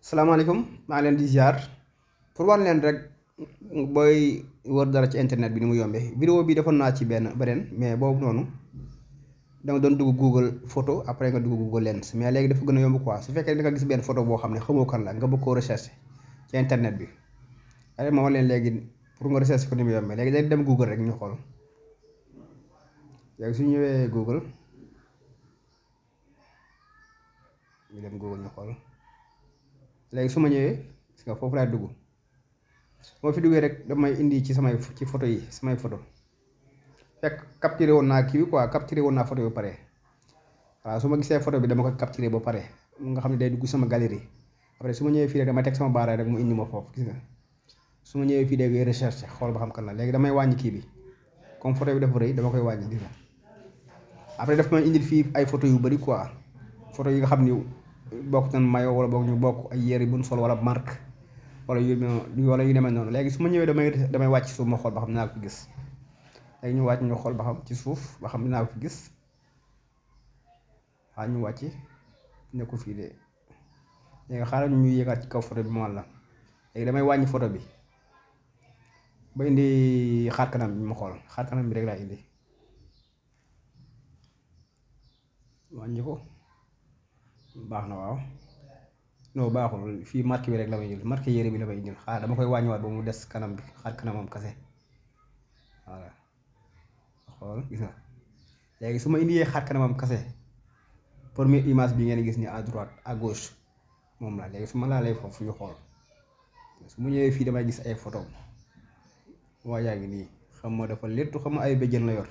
salaamaaleykum maa ngi leen di ziar pour war leen rek booy wër dara ci internet bi ni mu yombee vidéo bi defoon naa ci beneen mais boobu noonu danga doon dugg Google photo après nga dugg Google Lens mais léegi dafa gën a yomb quoi su fekkee da nga gis benn photo boo xam ne xamoo kan la nga bëgg koo recherche ci internet bi ay ma wax leen léegi pour nga recherche ko ni mu yombee léegi day dem Google rek ñu xool léegi su ñëwee Google ñu dem Google ñu xool léegi su ma ñëwee gis nga foofu laay dugg moo fi duggee rek damay indi ci ci photo yi samay photo fekk capturé woon naa kii bi quoi capturé woon naa photo bi ba pare waaw su ma gisee photo bi dama ko capturé ba pare nga xam ne day dugg sama galerie après su ma ñëwee fii rek damay teg sama baaraay rek mu indi ma foofu gis nga su ma ñëwee fii day recherche xool ba xam kan la léegi damay wàññi kii bi comme photo bi dafa rëy dama koy wàññi gis nga après daf may indil fii ay photo yu bari quoi photo yi nga xam ni bokk nañ mayo wala boog ñu bokk ay yére buñ sol wala marque wala yu demee noonu léegi su ma ñëwee damay wàcc suuf ma xool ba xam dinaa ko fi gis léegi ñu wàcc ñu xool ba xam ci suuf ba xam dinaa ko fi gis waaw ñu wàcc nekkul fii de léegi xaaral ñu yéegaat ci kaw photo bi ma la léegi damay wàññi photo bi ba indi xaar kanam bi ma xool xaar kanam bi rek laa indi wàññi ko baax na waaw non baaxul fii marque bi rek la may jël marque yére bi la may jël xaar dama koy wàññiwaat ba mu des kanam bi xaar kanamam kase voilà xool gis nga léegi su ma indiyee xaar kanamam kase première image bi ngeen gis ni à droite à gauche moom la léegi su ma laalee foofu ñu xool su mu ñëwee fii damay gis ay photo waa yaa ngi nii xam ma dafa léttu xam ma ay béjjën la yor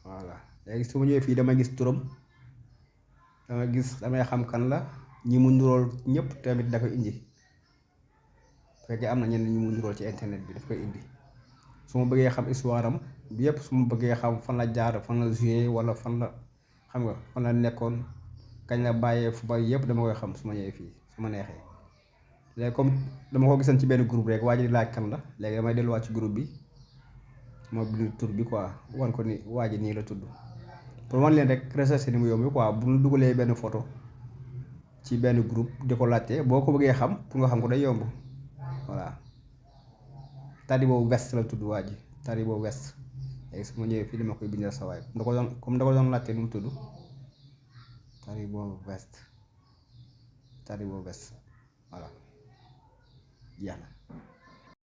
voilà léegi su ma ñëwee fii damay gis turam damay xam kan la ñi mu nurool ñëpp tamit da koy indi fekkee am na ñenn ñi mu nurool ci internet bi daf koy indi su ma bëggee xam histoire am bi yëpp su ma bëggee xam fan la jaar fan la joué wala fan la xam nga fan la nekkoon kañ la bàyyee fu bari yëpp dama koy xam su ma ñëwee fii su ma neexee léegi comme dama ko gisoon ci benn groupe rek waa ji di laaj kan la léegi damay delluwaat ci groupe bi moo bind tur bi quoi wan ko ni waa ji nii la tudd pour man leen rek recherche ni mu yomb quoi bu ñu dugalee benn photo ci benn groupe di ko laajte boo ko bëggee xam pour nga xam ko day yomb voilà Tadibou West la tudd waa ji Tadibou West léegi su ma ñëwee fii dama koy bindal sa waay comme da ko doon laajte nu mu tudd Tadibou West voilà jeex na